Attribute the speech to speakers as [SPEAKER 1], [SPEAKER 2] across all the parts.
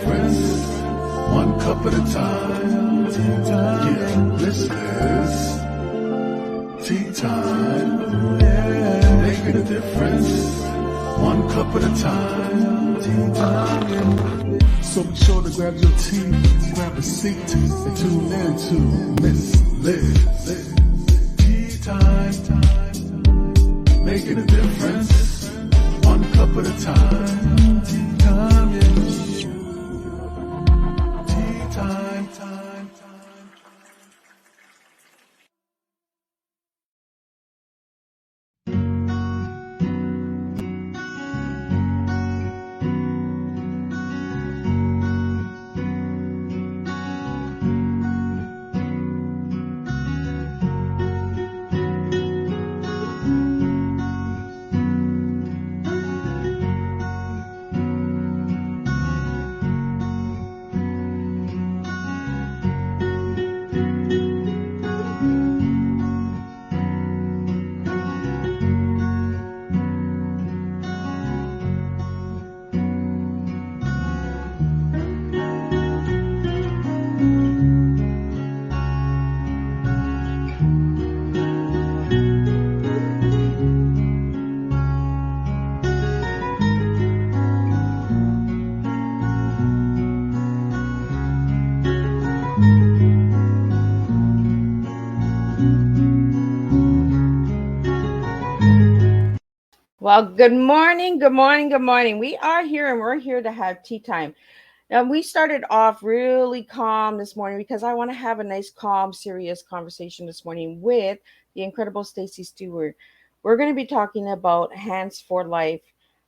[SPEAKER 1] difference, one cup at a time. Yeah, this is tea time. Yeah, making a difference, one cup at a time. Tea time. So be sure to grab your tea, grab a seat, and tune in to Miss Liz. Tea time, making a difference, one cup at a time. Tea time, yeah. Tea time, time.
[SPEAKER 2] Well, good morning, good morning, good morning. We are here and we're here to have tea time. Now, we started off really calm this morning because I want to have a nice, calm, serious conversation this morning with the incredible Stacy Stewart. We're going to be talking about hands for life,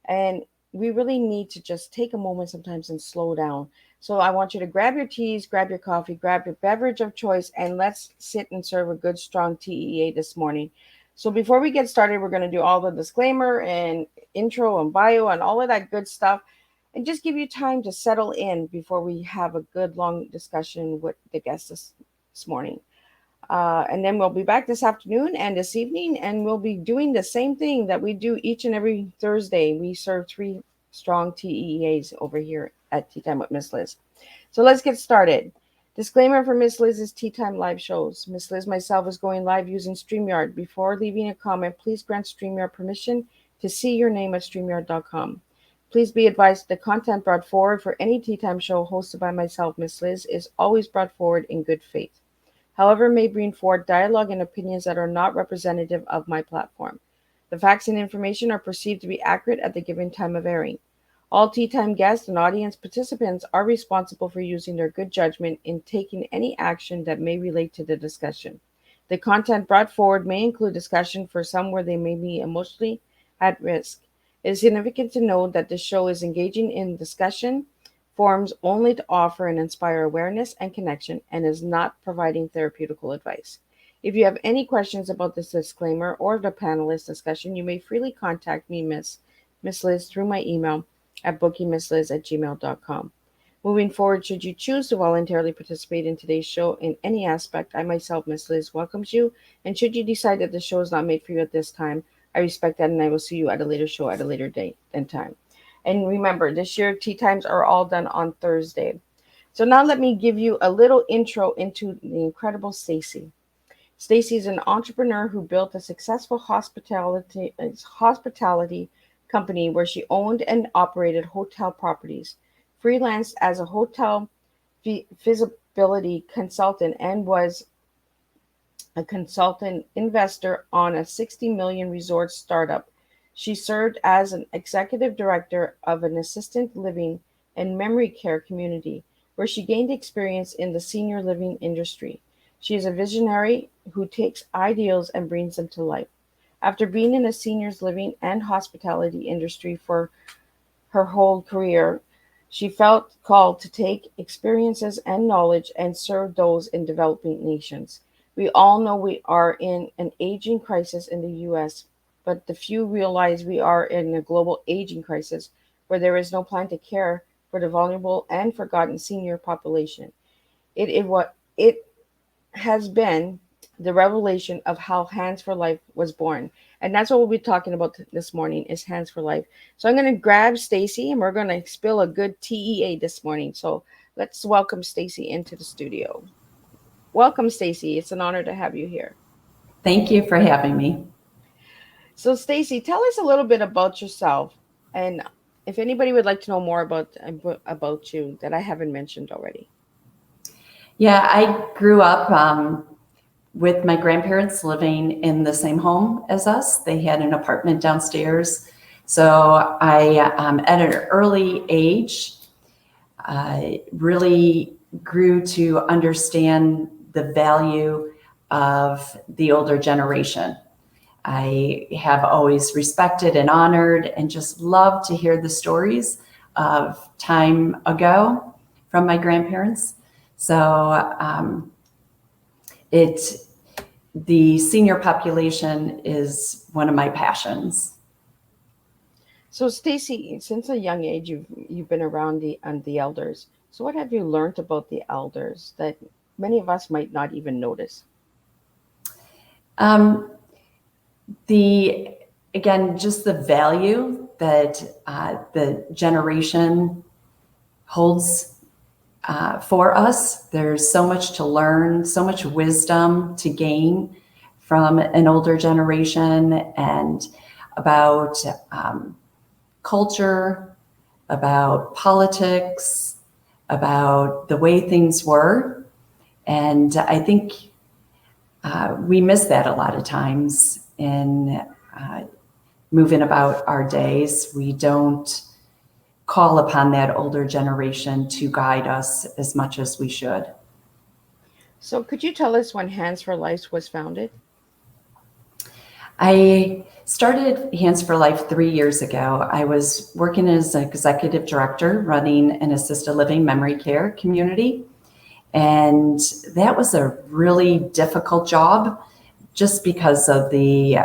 [SPEAKER 2] and we really need to just take a moment sometimes and slow down. So, I want you to grab your teas, grab your coffee, grab your beverage of choice, and let's sit and serve a good, strong TEA this morning. So before we get started, we're going to do all the disclaimer and intro and bio and all of that good stuff and just give you time to settle in before we have a good long discussion with the guests this morning. And then we'll be back this afternoon and this evening, and we'll be doing the same thing that we do each and every Thursday. We serve three strong TEAs over here at Tea Time with Miss Liz. So let's get started. Disclaimer for Miss Liz's Tea Time live shows. Miss Liz myself is going live using StreamYard. Before leaving a comment, please grant StreamYard permission to see your name at StreamYard.com. Please be advised the content brought forward for any Tea Time show hosted by myself, Miss Liz, is always brought forward in good faith. However, may bring forward dialogue and opinions that are not representative of my platform. The facts and information are perceived to be accurate at the given time of airing. All Tea Time guests and audience participants are responsible for using their good judgment in taking any action that may relate to the discussion. The content brought forward may include discussion for some where they may be emotionally at risk. It is significant to note that this show is engaging in discussion forms only to offer and inspire awareness and connection and is not providing therapeutical advice. If you have any questions about this disclaimer or the panelist discussion, you may freely contact me, Miss Liz, through my email at bookingmissliz@gmail.com. Moving forward, should you choose to voluntarily participate in today's show in any aspect, I myself, Miss Liz, welcomes you. And should you decide that the show is not made for you at this time, I respect that and I will see you at a later show at a later date and time. And remember, this year, tea times are all done on Thursday. So now let me give you a little intro into the incredible Stacy. Stacy is an entrepreneur who built a successful hospitality company where she owned and operated hotel properties, freelanced as a hotel feasibility consultant, and was a consultant investor on a 60 million resort startup. She served as an executive director of an assisted living and memory care community where she gained experience in the senior living industry. She is a visionary who takes ideals and brings them to life. After being in the seniors living and hospitality industry for her whole career, she felt called to take experiences and knowledge and serve those in developing nations. We all know we are in an aging crisis in the US, but the few realize we are in a global aging crisis where there is no plan to care for the vulnerable and forgotten senior population. It has been the revelation of how Hands for Life was born. And that's what we'll be talking about this morning is Hands for Life. So I'm going to grab Stacy and we're going to spill a good TEA this morning. So let's welcome Stacy into the studio. Welcome, Stacy. It's an honor to have you here.
[SPEAKER 3] Thank you for having me.
[SPEAKER 2] So, Stacy, tell us a little bit about yourself, and if anybody would like to know more about you that I haven't mentioned already.
[SPEAKER 3] Yeah, I grew up with my grandparents living in the same home as us. They had an apartment downstairs. So I, at an early age, really grew to understand the value of the older generation. I have always respected and honored and just loved to hear the stories of time ago from my grandparents. So the senior population is one of my passions.
[SPEAKER 2] So, Stacy, since a young age, you've been around the elders. So, what have you learned about the elders that many of us might not even notice?
[SPEAKER 3] Again, just the value that the generation holds for us. There's so much to learn, so much wisdom to gain from an older generation, and about culture, about politics, about the way things were. And I think we miss that a lot of times in moving about our days. We don't call upon that older generation to guide us as much as we should.
[SPEAKER 2] So, could you tell us when Hands for Life was founded?
[SPEAKER 3] I started Hands for Life 3 years ago. I was working as an executive director running an assisted living memory care community. And that was a really difficult job just because of the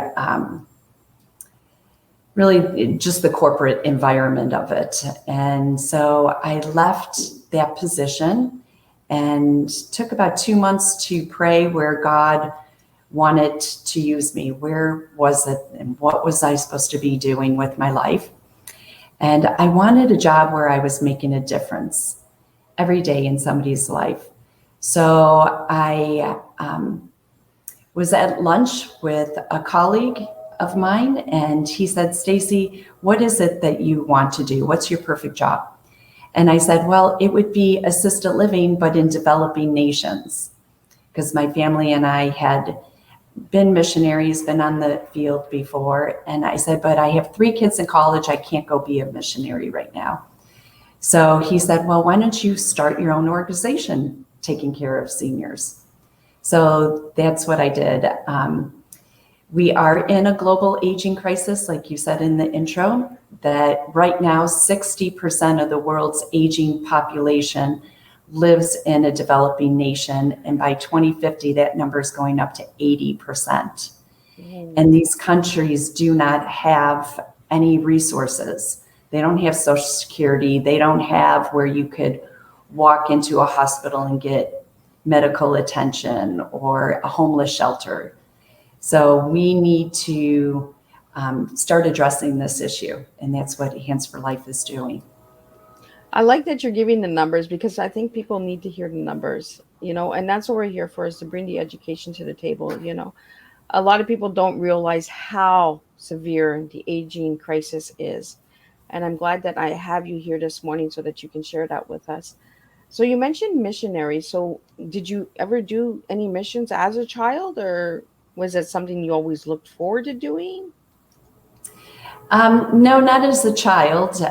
[SPEAKER 3] really just the corporate environment of it. And so I left that position and took about 2 months to pray where God wanted to use me. Where was it and what was I supposed to be doing with my life? And I wanted a job where I was making a difference every day in somebody's life. So I was at lunch with a colleague of mine, and he said, "Stacy, what is it that you want to do? What's your perfect job?" And I said, "Well, it would be assisted living, but in developing nations," because my family and I had been missionaries, been on the field before. And I said, "But I have 3 kids in college. I can't go be a missionary right now." So he said, "Well, why don't you start your own organization taking care of seniors?" So that's what I did. We are in a global aging crisis, like you said in the intro, that right now 60% of the world's aging population lives in a developing nation. And by 2050, that number is going up to 80%. And these countries do not have any resources. They don't have Social Security. They don't have where you could walk into a hospital and get medical attention or a homeless shelter. So we need to start addressing this issue, and that's what Hands for Life is doing.
[SPEAKER 2] I like that you're giving the numbers because I think people need to hear the numbers, and that's what we're here for, is to bring the education to the table. A lot of people don't realize how severe the aging crisis is. And I'm glad that I have you here this morning so that you can share that with us. So you mentioned missionaries. So did you ever do any missions as a child, or was that something you always looked forward to doing?
[SPEAKER 3] No, not as a child.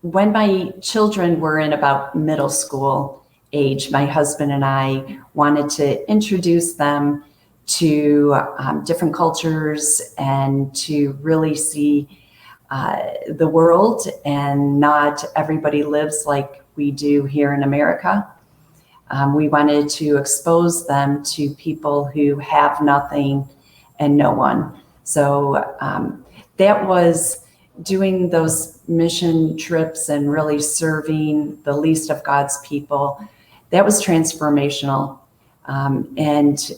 [SPEAKER 3] When my children were in about middle school age, my husband and I wanted to introduce them to different cultures and to really see the world, and not everybody lives like we do here in America. We wanted to expose them to people who have nothing and no one. So that was doing those mission trips and really serving the least of God's people. That was transformational, and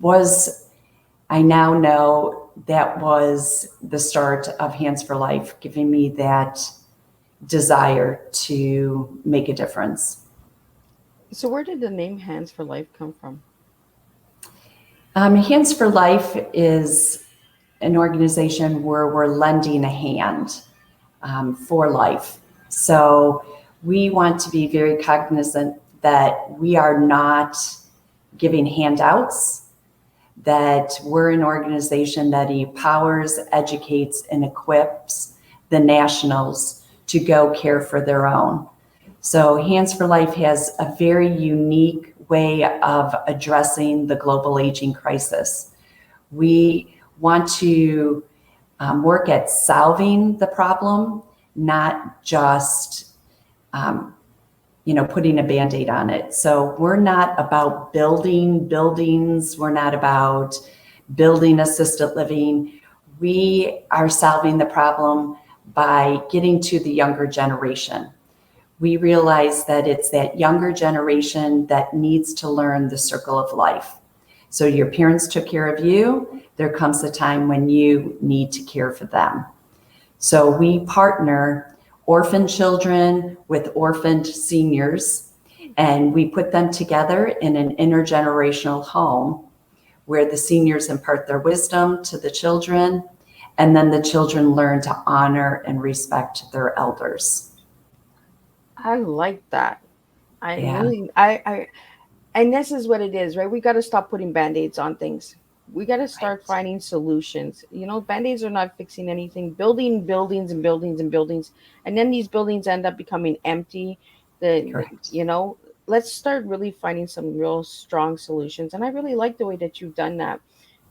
[SPEAKER 3] was, I now know, that was the start of Hands for Life, giving me that desire to make a difference.
[SPEAKER 2] So where did the name Hands for Life come from?
[SPEAKER 3] Hands for Life is an organization where we're lending a hand for life. So we want to be very cognizant that we are not giving handouts, that we're an organization that empowers, educates, and equips the nationals to go care for their own. So Hands for Life has a very unique way of addressing the global aging crisis. We want to work at solving the problem, not just putting a Band-Aid on it. So we're not about building buildings. We're not about building assisted living. We are solving the problem by getting to the younger generation. We realize that it's that younger generation that needs to learn the circle of life. So your parents took care of you. There comes a time when you need to care for them. So we partner orphan children with orphaned seniors, and we put them together in an intergenerational home where the seniors impart their wisdom to the children, and then the children learn to honor and respect their elders.
[SPEAKER 2] I like that.
[SPEAKER 3] Yeah.
[SPEAKER 2] And this is what it is, right? We got to stop putting Band-Aids on things. We got to start finding solutions. Band-Aids are not fixing anything. Building buildings and buildings and buildings, and then these buildings end up becoming empty.
[SPEAKER 3] Correct.
[SPEAKER 2] Let's start really finding some real strong solutions. And I really like the way that you've done that,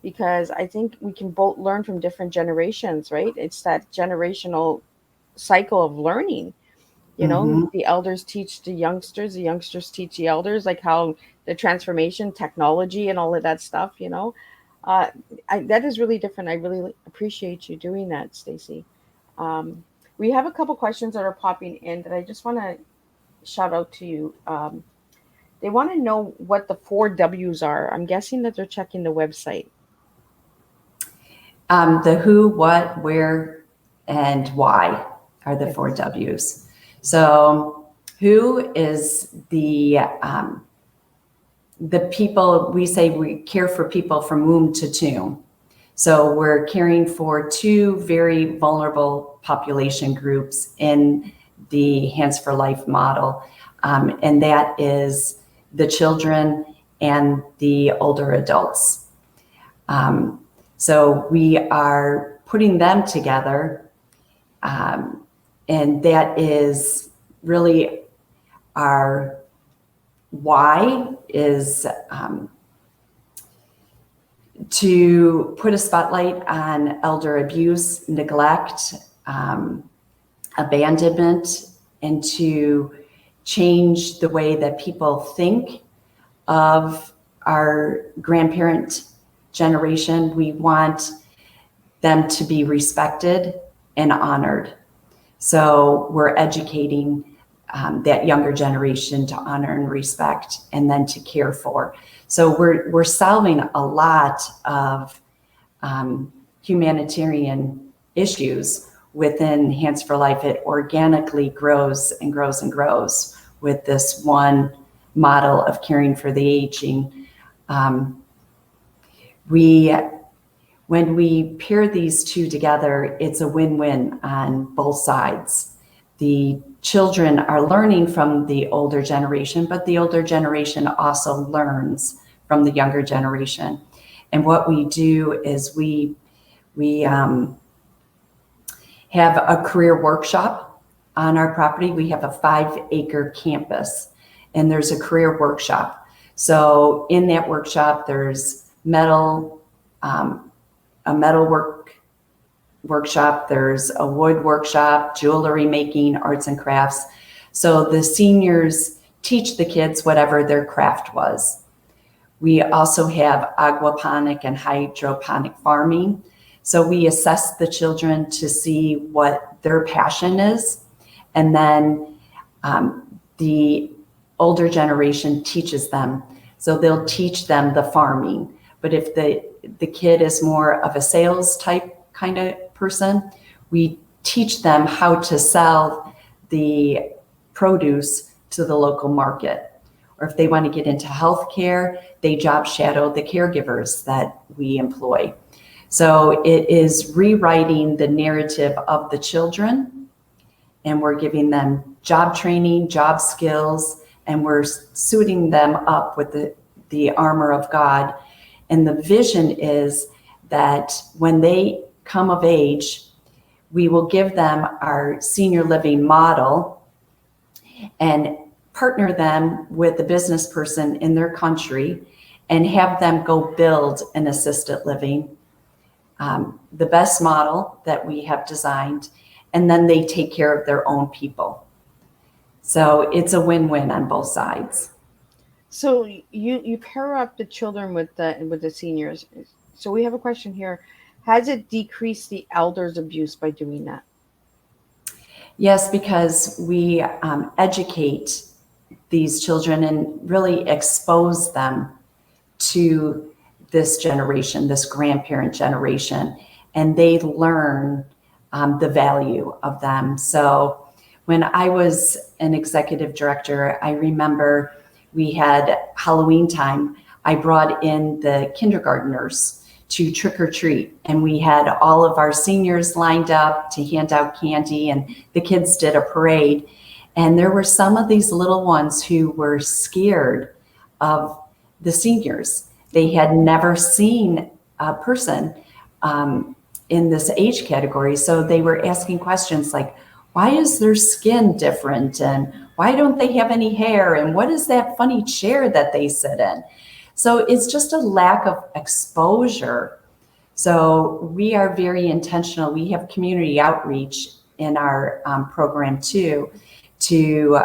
[SPEAKER 2] because I think we can both learn from different generations, right? It's that generational cycle of learning. The elders teach the youngsters teach the elders, like how the transformation, technology, and all of that stuff. That is really different. I really appreciate you doing that, Stacy. We have a couple questions that are popping in that I just want to shout out to you. They want to know what the 4 W's are. I'm guessing that they're checking the website.
[SPEAKER 3] The who, what, where, and why are the 4 W's. So who is the people? We say we care for people from womb to tomb. So we're caring for 2 very vulnerable population groups in the Hands for Life model. And that is the children and the older adults. So we are putting them together. And that is really our why, is to put a spotlight on elder abuse, neglect, abandonment, and to change the way that people think of our grandparent generation. We want them to be respected and honored. So we're educating that younger generation to honor and respect, and then to care for. So we're solving a lot of humanitarian issues within Hands for Life. It organically grows and grows and grows with this one model of caring for the aging. When we pair these 2 together, it's a win-win on both sides. The children are learning from the older generation, but the older generation also learns from the younger generation. And what we do is we have a career workshop on our property. We have a 5-acre campus, and there's a career workshop. So in that workshop, there's a metal workshop, there's a wood workshop, jewelry making, arts and crafts. So the seniors teach the kids whatever their craft was. We also have aquaponic and hydroponic farming. So we assess the children to see what their passion is. And then the older generation teaches them. So they'll teach them the farming. But if the the kid is more of a sales type kind of person, we teach them how to sell the produce to the local market. Or if they want to get into healthcare, they job shadow the caregivers that we employ. So it is rewriting the narrative of the children, and we're giving them job training, job skills, and we're suiting them up with the armor of God. And the vision is that when they come of age, we will give them our senior living model and partner them with a business person in their country and have them go build an assisted living, the best model that we have designed, and then they take care of their own people. So it's a win-win on both sides.
[SPEAKER 2] So you pair up the children with the seniors. So we have a question here. Has it decreased the elders' abuse by doing that?
[SPEAKER 3] Yes, because we educate these children and really expose them to this generation, this grandparent generation, and they learn the value of them. So when I was an executive director, I remember we had Halloween time. I brought in the kindergartners to trick or treat, and we had all of our seniors lined up to hand out candy, and the kids did a parade. And there were some of these little ones who were scared of the seniors. They had never seen a person in this age category. So they were asking questions like, why is their skin different? And why don't they have any hair? And what is that funny chair that they sit in? So it's just a lack of exposure. So we are very intentional. We have community outreach in our program too, to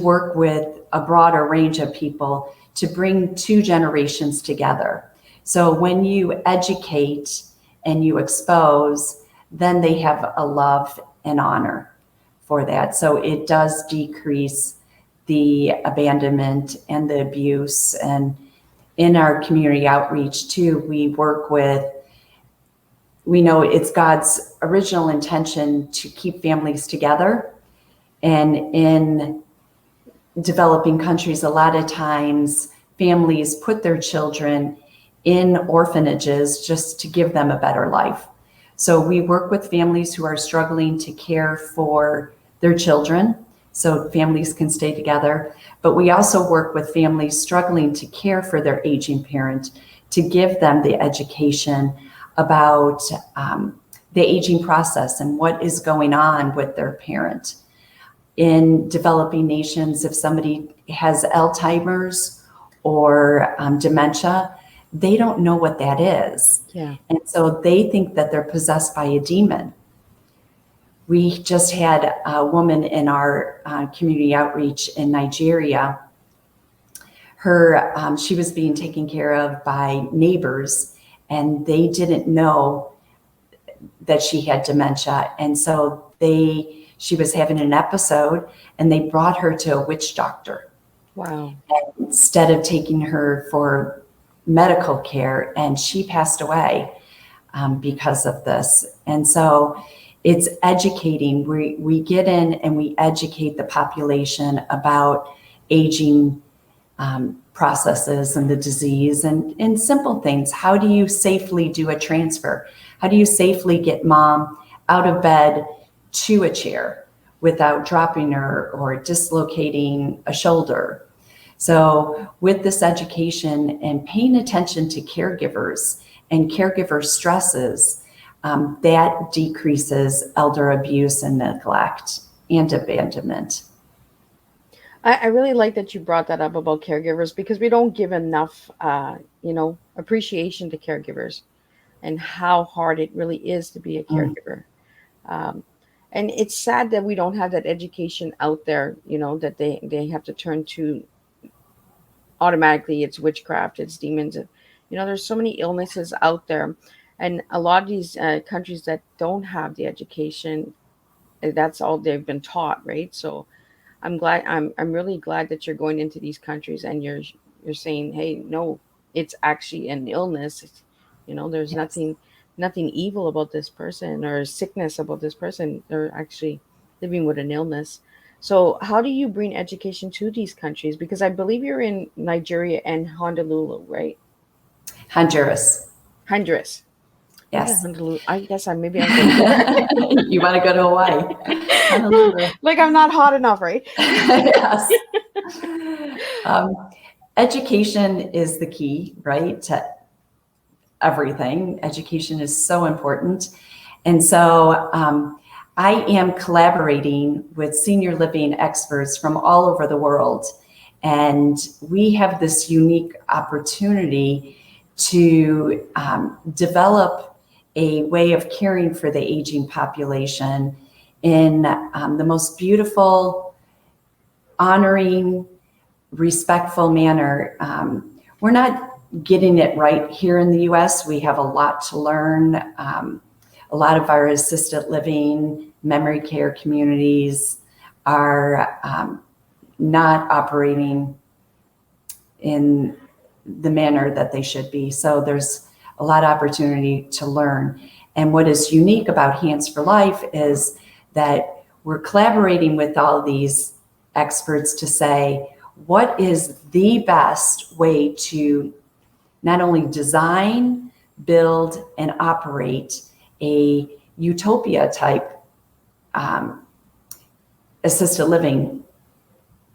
[SPEAKER 3] work with a broader range of people to bring two generations together. So when you educate and you expose, then they have a love and honor for that. So it does decrease the abandonment and the abuse. And in our community outreach too, we work with, we know it's God's original intention to keep families together. And in developing countries, a lot of times families put their children in orphanages just to give them a better life. So we work with families who are struggling to care for their children, so families can stay together. But we also work with families struggling to care for their aging parent, to give them the education about the aging process and what is going on with their parent. In developing nations, if somebody has Alzheimer's or dementia, they don't know what that is.
[SPEAKER 2] Yeah.
[SPEAKER 3] And so they think that they're possessed by a demon. We just had a woman in our community outreach in Nigeria. She was being taken care of by neighbors, and they didn't know that she had dementia. And so she was having an episode, and they brought her to a witch doctor.
[SPEAKER 2] Wow.
[SPEAKER 3] And instead of taking her for medical care, and she passed away because of this. And so it's educating. We get in and we educate the population about aging processes and the disease and simple things. How do you safely do a transfer? How do you safely get mom out of bed to a chair without dropping her or dislocating a shoulder? So with this education and paying attention to caregivers and caregiver stresses, that decreases elder abuse and neglect and abandonment.
[SPEAKER 2] I really like that you brought that up about caregivers, because we don't give enough, appreciation to caregivers and how hard it really is to be a caregiver. And it's sad that we don't have that education out there, that they have to turn to automatically. It's witchcraft, it's demons. There's so many illnesses out there. And a lot of these countries that don't have the education, that's all they've been taught, right? So I'm really glad that you're going into these countries and you're saying, hey, no, it's actually an illness. There's
[SPEAKER 3] Yes.
[SPEAKER 2] nothing evil about this person or sickness about this person. They're actually living with an illness. So how do you bring education to these countries? Because I believe you're in Nigeria and Honolulu, right?
[SPEAKER 3] Honduras.
[SPEAKER 2] Honduras. Where did
[SPEAKER 3] Yes.
[SPEAKER 2] Honolulu? I guess maybe I'm going to go there.
[SPEAKER 3] You want to go to Hawaii? Honolulu.
[SPEAKER 2] Like I'm not hot enough, right?
[SPEAKER 3] Yes. Um, Education is the key, right, to everything. Education is so important. And so I am collaborating with senior living experts from all over the world. And we have this unique opportunity to develop a way of caring for the aging population in the most beautiful, honoring, respectful manner. We're not getting it right here in the US. We have a lot to learn. A lot of our assisted living, memory care communities are not operating in the manner that they should be. So there's a lot of opportunity to learn. And what is unique about Hands for Life is that we're collaborating with all these experts to say, what is the best way to not only design, build, and operate a utopia type assisted living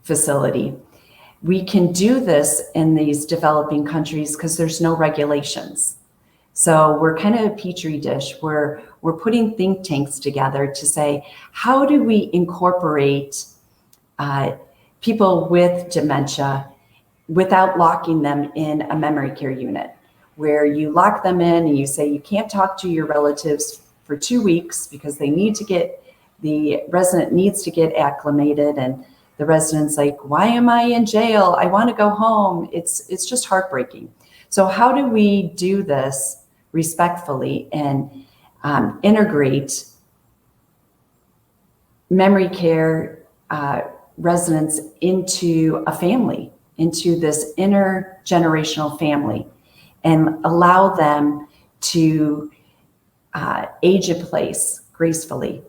[SPEAKER 3] facility. We can do this in these developing countries because there's no regulations. So we're kind of a petri dish where we're putting think tanks together to say, how do we incorporate people with dementia without locking them in a memory care unit, where you lock them in and you say you can't talk to your relatives for 2 weeks because the resident needs to get acclimated, and the resident's like, why am I in jail? I want to go home. It's just heartbreaking. So how do we do this respectfully and integrate memory care residents into a family, into this intergenerational family, and allow them to age in place gracefully?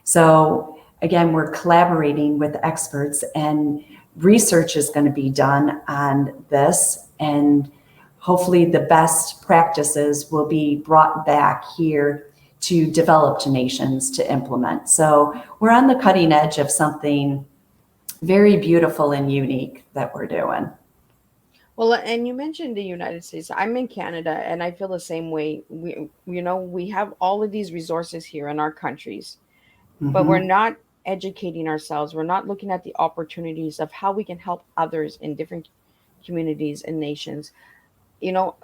[SPEAKER 3] So again, we're collaborating with experts, and research is going to be done on this, and hopefully the best practices will be brought back here to developed nations to implement. So we're on the cutting edge of something very beautiful and unique that we're doing.
[SPEAKER 2] Well, and you mentioned the United States. I'm in Canada, and I feel the same way. We have all of these resources here in our countries, but we're
[SPEAKER 3] Mm-hmm.
[SPEAKER 2] not educating ourselves. We're not looking at the opportunities of how we can help others in different communities and nations.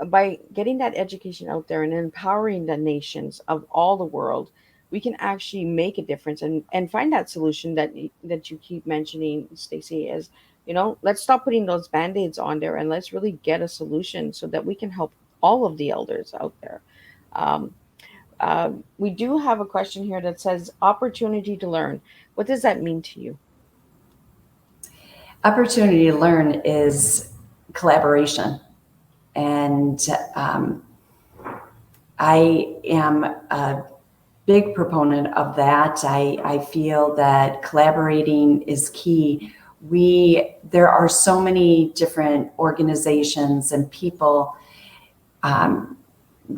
[SPEAKER 2] By getting that education out there and empowering the nations of all the world, we can actually make a difference and find that solution that you keep mentioning, Stacy, as let's stop putting those band-aids on there and let's really get a solution so that we can help all of the elders out there. Um, we do have a question here that says opportunity to learn. What does that mean to you?
[SPEAKER 3] Opportunity to learn is collaboration. And I am a big proponent of that. I feel that collaborating is key. There are so many different organizations and people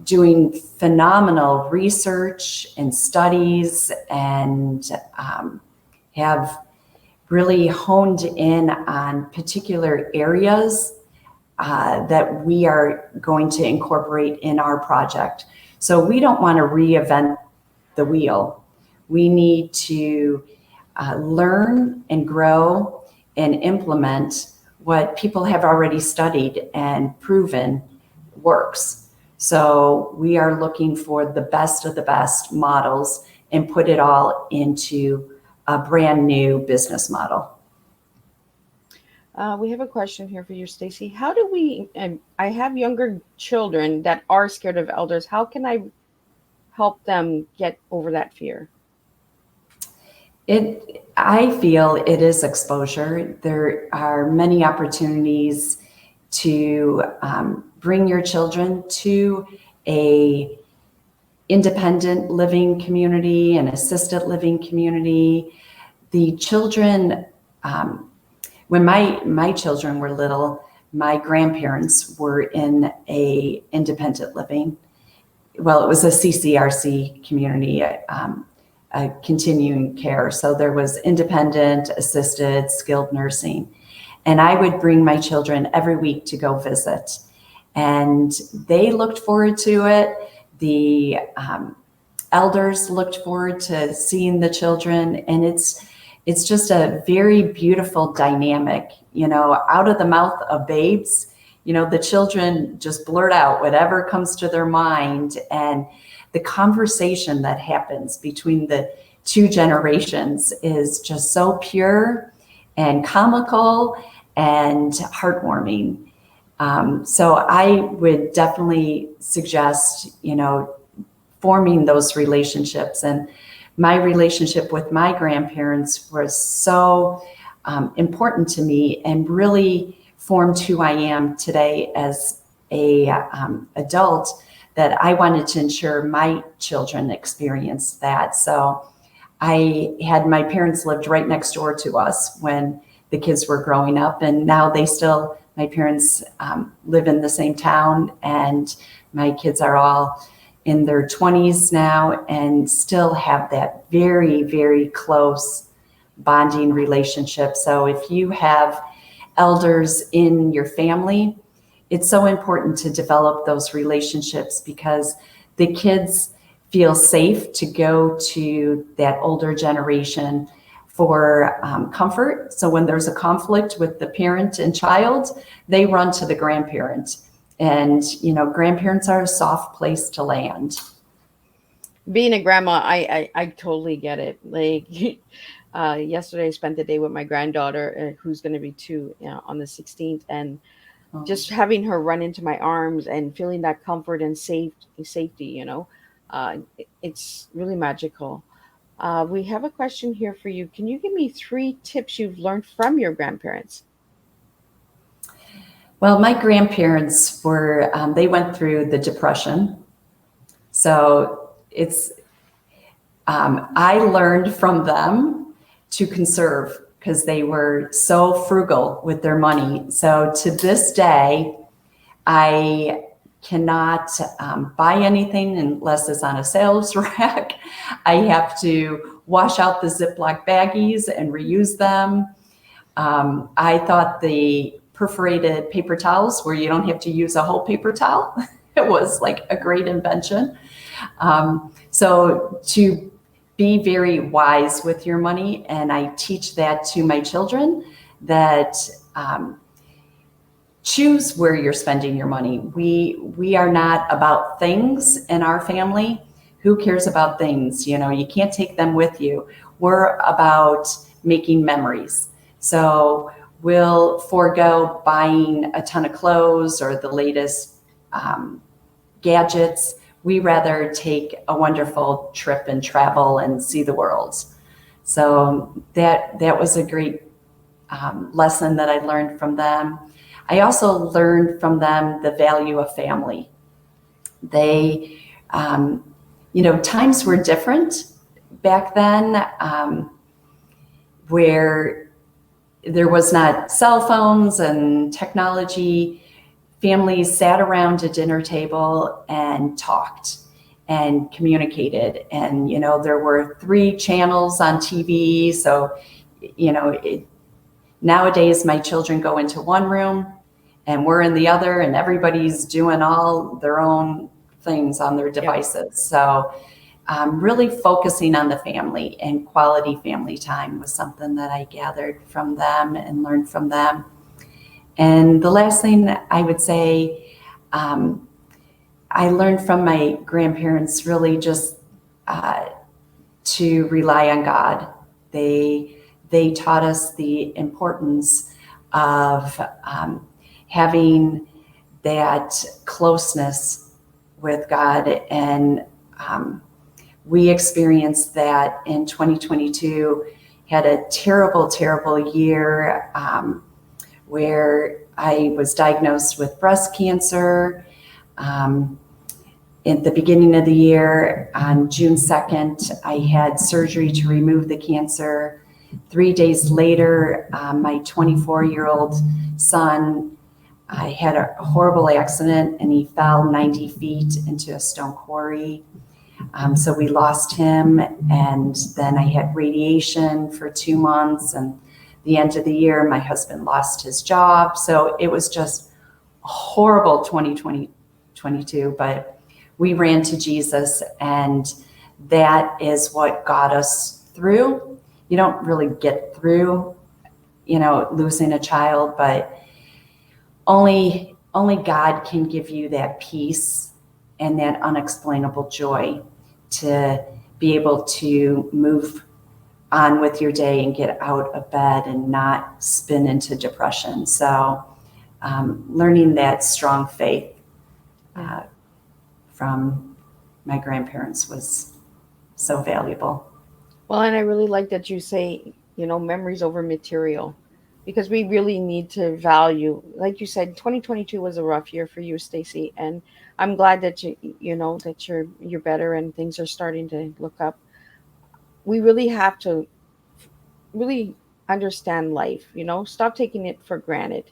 [SPEAKER 3] doing phenomenal research and studies, and have really honed in on particular areas that we are going to incorporate in our project. So we don't want to reinvent the wheel. We need to learn and grow and implement what people have already studied and proven works. So we are looking for the best of the best models and put it all into a brand new business model.
[SPEAKER 2] We have a question here for you, Stacy. How do we? I have younger children that are scared of elders. How can I help them get over that fear?
[SPEAKER 3] I feel it is exposure. There are many opportunities to bring your children to a independent living community, an assisted living community. The children, when my children were little, my grandparents were in a independent living. Well, it was a CCRC community, a continuing care. So there was independent, assisted, skilled nursing. And I would bring my children every week to go visit. And they looked forward to it. The elders looked forward to seeing the children. And it's just a very beautiful dynamic, out of the mouth of babes. The children just blurt out whatever comes to their mind, and the conversation that happens between the two generations is just so pure and comical and heartwarming. So I would definitely suggest, forming those relationships. And my relationship with my grandparents was so important to me and really formed who I am today as a adult, that I wanted to ensure my children experienced that. So I had my parents lived right next door to us when the kids were growing up, and now my parents live in the same town, and my kids are all in their 20s now and still have that very, very close bonding relationship. So if you have elders in your family, it's so important to develop those relationships, because the kids feel safe to go to that older generation for comfort. So when there's a conflict with the parent and child, they run to the grandparent. And, grandparents are a soft place to land.
[SPEAKER 2] Being a grandma, I totally get it. Like, yesterday I spent the day with my granddaughter, who's going to be 2 on the 16th. And just having her run into my arms and feeling that comfort and safety, it's really magical. We have a question here for you. Can you give me 3 tips you've learned from your grandparents?
[SPEAKER 3] Well, my grandparents they went through the Depression. So I learned from them to conserve, because they were so frugal with their money. So to this day, I cannot buy anything unless it's on a sales rack. I have to wash out the Ziploc baggies and reuse them. I thought the perforated paper towels, where you don't have to use a whole paper towel, it was like a great invention. So to be very wise with your money, and I teach that to my children, that choose where you're spending your money. We are not about things in our family. Who cares about things? You can't take them with you. We're about making memories. So we'll forego buying a ton of clothes or the latest gadgets. We rather take a wonderful trip and travel and see the world. So that was a great lesson that I learned from them. I also learned from them the value of family. They, times were different back then, where there was not cell phones and technology. Families sat around a dinner table and talked and communicated. And, there were 3 channels on TV. So, nowadays my children go into one room and we're in the other, and everybody's doing all their own things on their devices. Yep. So really focusing on the family and quality family time was something that I gathered from them and learned from them. And the last thing I would say, I learned from my grandparents really just to rely on God. They taught us the importance of having that closeness with God. And we experienced that in 2022, had a terrible, terrible year where I was diagnosed with breast cancer. At the beginning of the year, on June 2nd, I had surgery to remove the cancer. 3 days later, my 24-year-old son, I had a horrible accident and he fell 90 feet into a stone quarry. So we lost him, and then I had radiation for 2 months, and the end of the year, my husband lost his job. So it was just a horrible 2022, but we ran to Jesus, and that is what got us through. You don't really get through, losing a child, but only God can give you that peace and that unexplainable joy to be able to move on with your day and get out of bed and not spin into depression. So learning that strong faith from my grandparents was so valuable.
[SPEAKER 2] Well, and I really like that you say, memories over material, because we really need to value, like you said, 2022 was a rough year for you, Stacy, and I'm glad that that you're better and things are starting to look up. We really have to really understand life, stop taking it for granted.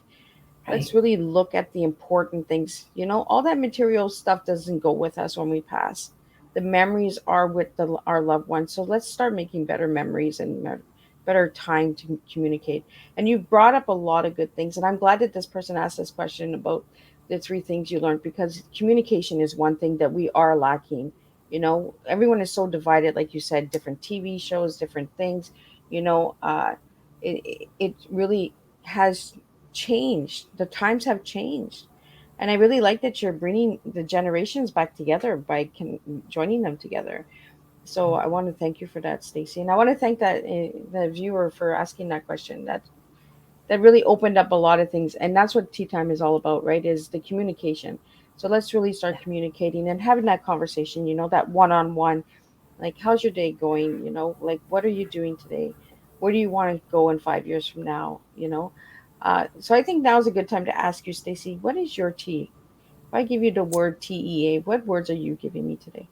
[SPEAKER 3] Right.
[SPEAKER 2] Let's really look at the important things. All that material stuff doesn't go with us when we pass. The memories are with our loved ones. So let's start making better memories and better time to communicate. And you brought up a lot of good things. And I'm glad that this person asked this question about the 3 things you learned, because communication is one thing that we are lacking. Everyone is so divided, like you said, different TV shows, different things. You know, uh, it really has changed. The times have changed. And I really like that you're bringing the generations back together by joining them together. So I want to thank you for that, Stacy. And I want to thank the viewer for asking that question. That really opened up a lot of things. And that's what tea time is all about, right? Is the communication. So let's really start communicating and having that conversation, that one-on-one, like, how's your day going? Like, what are you doing today? Where do you want to go in 5 years from now? So I think now's a good time to ask you, Stacy, what is your T? If I give you the word TEA, what words are you giving me today?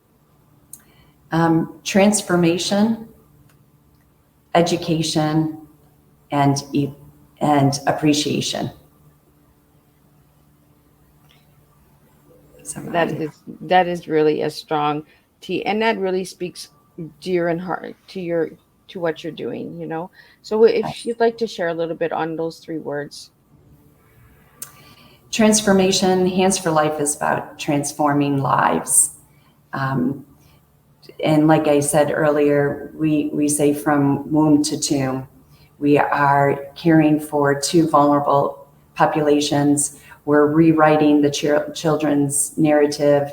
[SPEAKER 3] Transformation, education, and appreciation.
[SPEAKER 2] That is really a strong T, and that really speaks dear and heart to what you're doing. So if you'd like to share a little bit on those 3 words.
[SPEAKER 3] Transformation, Hands for Life is about transforming lives. And like I said earlier, we say from womb to tomb, we are caring for 2 vulnerable populations. We're rewriting the children's narrative,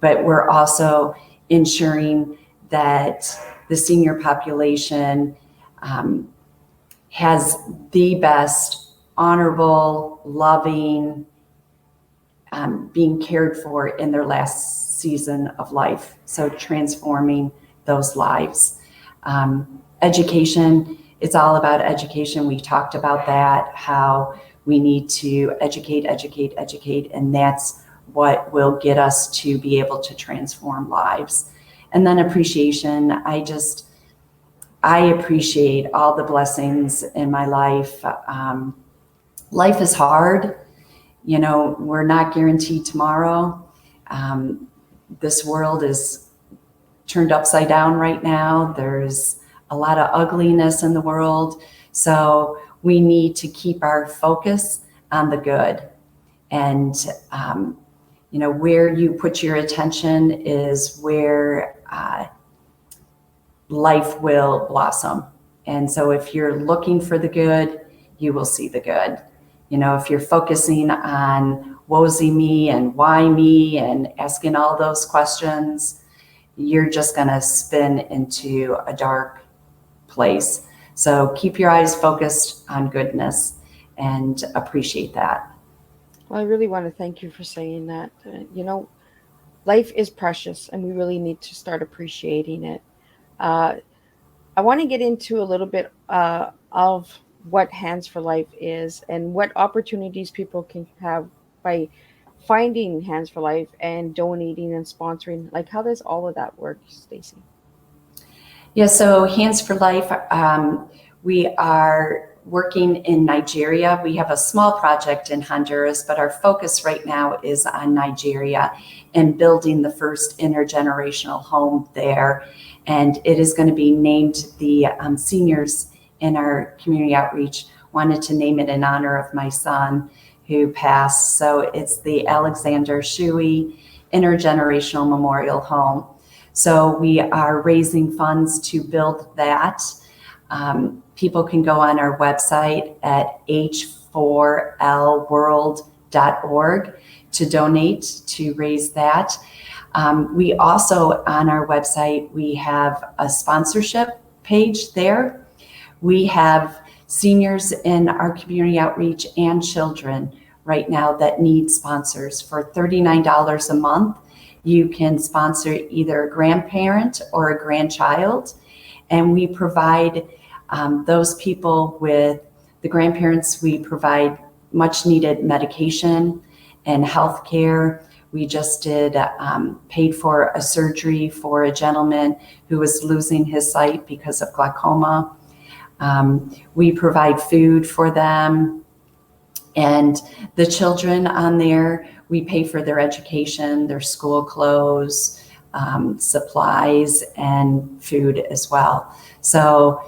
[SPEAKER 3] but we're also ensuring that the senior population has the best, honorable, loving, being cared for in their last season of life. So transforming those lives. Education, it's all about education. We talked about that, how we need to educate, and that's what will get us to be able to transform lives. And then appreciation, I appreciate all the blessings in my life. Life is hard. We're not guaranteed tomorrow. This world is turned upside down right now. There's a lot of ugliness in the world. So we need to keep our focus on the good. And, where you put your attention is where life will blossom. And so if you're looking for the good, you will see the good. If you're focusing on woe-is me and why me and asking all those questions, you're just going to spin into a dark place. So keep your eyes focused on goodness and appreciate that.
[SPEAKER 2] Well, I really want to thank you for saying that. Life is precious and we really need to start appreciating it. I want to get into a little bit of what Hands for Life is and what opportunities people can have by finding Hands for Life and donating and sponsoring? Like, how does all of that work, Stacy?
[SPEAKER 3] Yeah, so Hands for Life, we are working in Nigeria. We have a small project in Honduras, but our focus right now is on Nigeria and building the first intergenerational home there. And it is going to be named, the seniors in our community outreach wanted to name it in honor of my son who passed. So it's the Alexander Shewey Intergenerational Memorial Home. So we are raising funds to build that. People can go on our website at h4lworld.org to donate to raise that. We also, on our website, we have a sponsorship page there. We have seniors in our community outreach and children right now that need sponsors. For $39 a month, you can sponsor either a grandparent or a grandchild, and we provide those people with the grandparents. We provide much needed medication and health care. We just did paid for a surgery for a gentleman who was losing his sight because of glaucoma. We provide food for them. And the children on there, we pay for their education, their school clothes, supplies, and food as well. So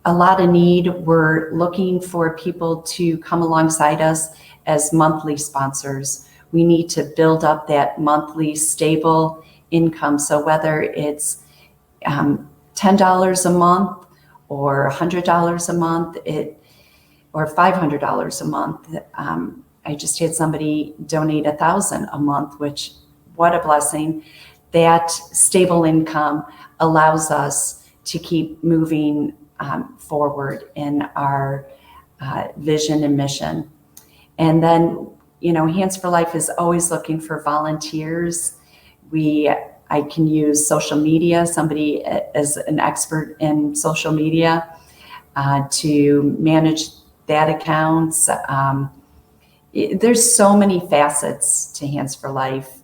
[SPEAKER 3] a lot of need. We're looking for people to come alongside us as monthly sponsors. We need to build up that monthly stable income. So whether it's $10 a month or $100 a month, or $500 a month. I just had somebody donate $1,000 a month, which, what a blessing. That stable income allows us to keep moving forward in our vision and mission. And then, Hands for Life is always looking for volunteers. I can use social media, somebody as an expert in social media to manage that accounts. There's so many facets to Hands for Life.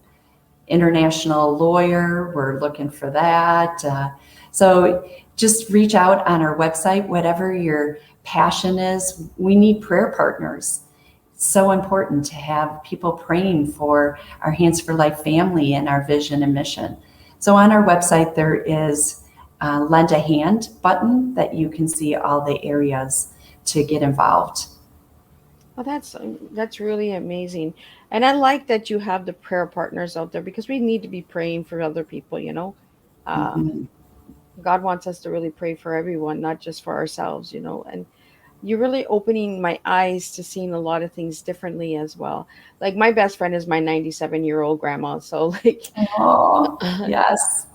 [SPEAKER 3] International lawyer, we're looking for that. So just reach out on our website, whatever your passion is. We need prayer partners. It's so important to have people praying for our Hands for Life family and our vision and mission. So on our website, there is a Lend a Hand button that you can see all the areas to get involved.
[SPEAKER 2] Well, that's really amazing, and I like that you have the prayer partners out there because we need to be praying for other people. Uh,
[SPEAKER 3] Mhm.
[SPEAKER 2] God wants us to really pray for everyone, not just for ourselves. And you're really opening my eyes to seeing a lot of things differently as well. Like my best friend is my 97-year-old grandma, so like
[SPEAKER 3] Oh, yes.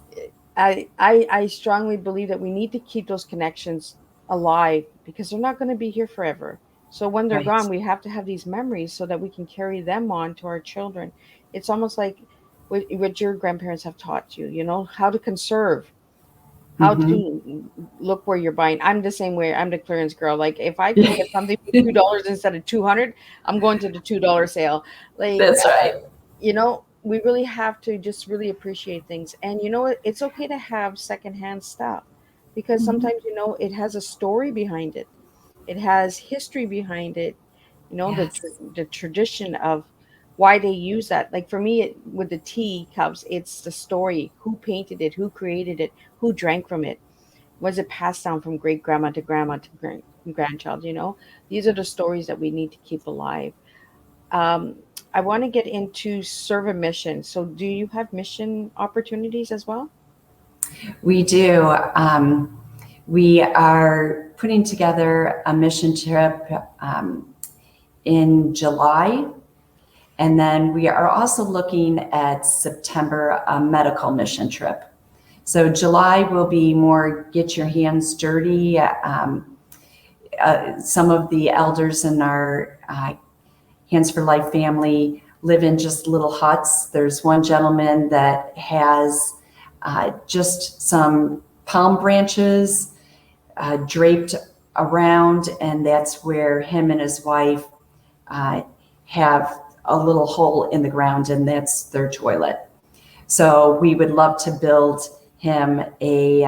[SPEAKER 2] I strongly believe that we need to keep those connections alive because they're not going to be here forever. So when they're
[SPEAKER 3] Right.
[SPEAKER 2] gone, we have to have these memories so that we can carry them on to our children. It's almost like what your grandparents have taught you, how to conserve, how
[SPEAKER 3] Mhm.
[SPEAKER 2] to look where you're buying. I'm the same way. I'm the clearance girl. Like if I can get something for $2 instead of 200, I'm going to the $2 sale. Like
[SPEAKER 3] That's right.
[SPEAKER 2] we really have to just really appreciate things. And it's okay to have secondhand stuff because
[SPEAKER 3] Mhm.
[SPEAKER 2] sometimes, it has a story behind it. It has history behind it,
[SPEAKER 3] Yes.
[SPEAKER 2] the tradition of why they use that. Like for me, with the tea cups, it's the story, who painted it, who created it, who drank from it. Was it passed down from great grandma to grandchild? These are the stories that we need to keep alive. um, I want to get into serve a mission. So, do you have mission opportunities as well?
[SPEAKER 3] We do. We are putting together a mission trip in July. And then we are also looking at September, a medical mission trip. So July will be more get your hands dirty. Some of the elders in our Hands for Life family live in just little huts. There's one gentleman that has just some palm branches draped around, and that's where him and his wife have a little hole in the ground, and that's their toilet. So we would love to build him a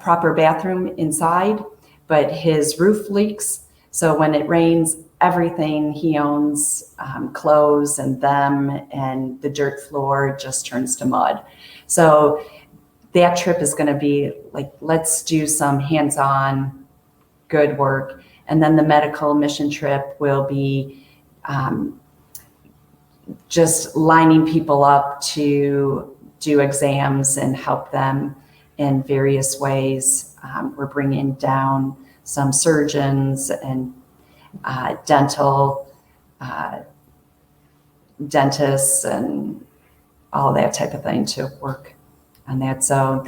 [SPEAKER 3] proper bathroom inside, but his roof leaks. So when it rains, everything he owns, clothes and them, and the dirt floor just turns to mud. So that trip is going to be like, let's do some hands-on good work. And then the medical mission trip will be just lining people up to do exams and help them in various ways. We're bringing down some surgeons and dentists and all that type of thing to work on that. So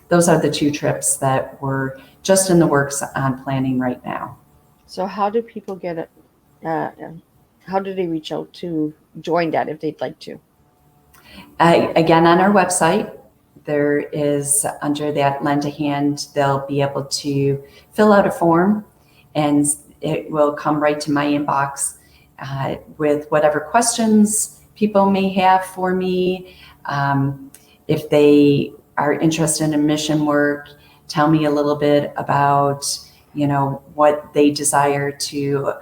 [SPEAKER 3] those are the 2 trips that we're just in the works on planning right now.
[SPEAKER 2] So how do people get it? How do they reach out to join that if they'd like to?
[SPEAKER 3] Again, on our website, there is, under that lend a hand, they'll be able to fill out a form, and it will come right to my inbox with whatever questions people may have for me. If they are interested in mission work, tell me a little bit about, what they desire to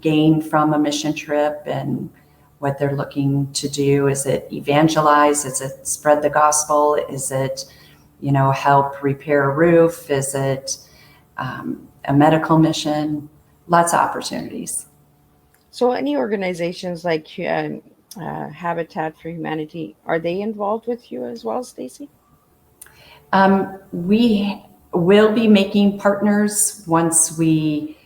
[SPEAKER 3] gain from a mission trip and what they're looking to do. Is it evangelize? Is it spread the gospel? Is it, help repair a roof? Is it a medical mission? Lots of opportunities.
[SPEAKER 2] So any organizations like Habitat for Humanity, are they involved with you as well, Stacy?
[SPEAKER 3] We will be making partners once we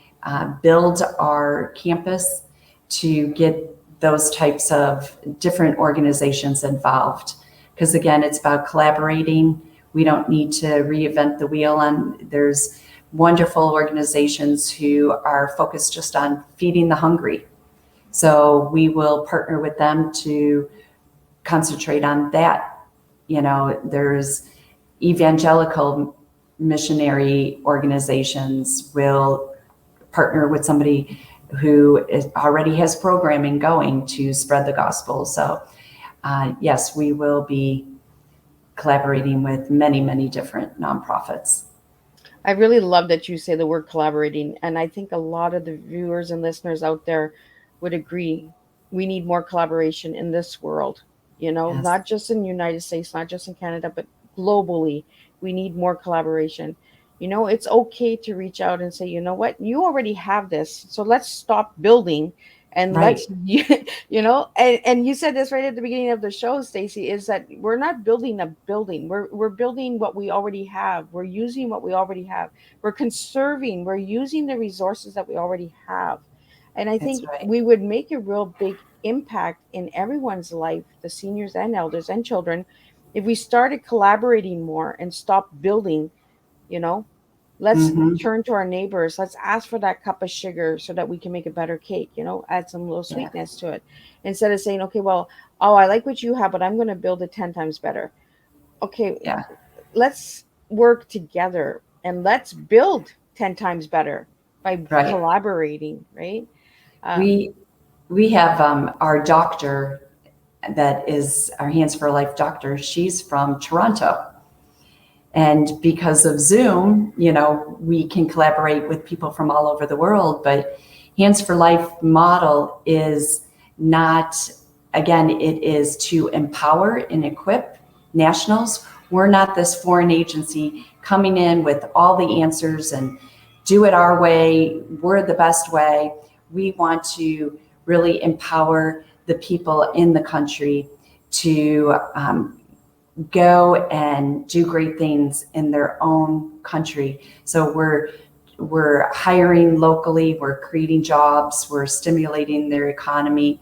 [SPEAKER 3] build our campus to get those types of different organizations involved. Because again, it's about collaborating. We don't need to reinvent the wheel. And there's wonderful organizations who are focused just on feeding the hungry. So we will partner with them to concentrate on that. There's evangelical missionary organizations will partner with somebody who already has programming going to spread the gospel. So yes, we will be collaborating with many, many different nonprofits.
[SPEAKER 2] I really love that you say the word collaborating. And I think a lot of the viewers and listeners out there would agree. We need more collaboration in this world,
[SPEAKER 3] Yes.
[SPEAKER 2] not just in the United States, not just in Canada, but globally. We need more collaboration. It's okay to reach out and say, you know what, you already have this. So let's stop building and
[SPEAKER 3] Right.
[SPEAKER 2] and you said this right at the beginning of the show, Stacy, is that we're not building a building. We're building what we already have. We're using what we already have. We're conserving. We're using the resources that we already have. And I
[SPEAKER 3] That's
[SPEAKER 2] think
[SPEAKER 3] right.
[SPEAKER 2] we would make a real big impact in everyone's life, the seniors and elders and children, if we started collaborating more and stop building. Let's
[SPEAKER 3] Mhm.
[SPEAKER 2] turn to our neighbors. Let's ask for that cup of sugar so that we can make a better cake, add some little
[SPEAKER 3] Yeah.
[SPEAKER 2] sweetness to it. Instead of saying, okay, well, oh, I like what you have, but I'm going to build it 10 times better. Okay,
[SPEAKER 3] Yeah.
[SPEAKER 2] let's work together and let's build 10 times better by
[SPEAKER 3] Right.
[SPEAKER 2] collaborating, right?
[SPEAKER 3] We have our doctor that is our Hands for Life doctor. She's from Toronto. And because of Zoom, we can collaborate with people from all over the world. But Hands for Life model is not, again, it is to empower and equip nationals. We're not this foreign agency coming in with all the answers and do it our way. We're the best way. We want to really empower the people in the country to go and do great things in their own country. So we're hiring locally, we're creating jobs, we're stimulating their economy,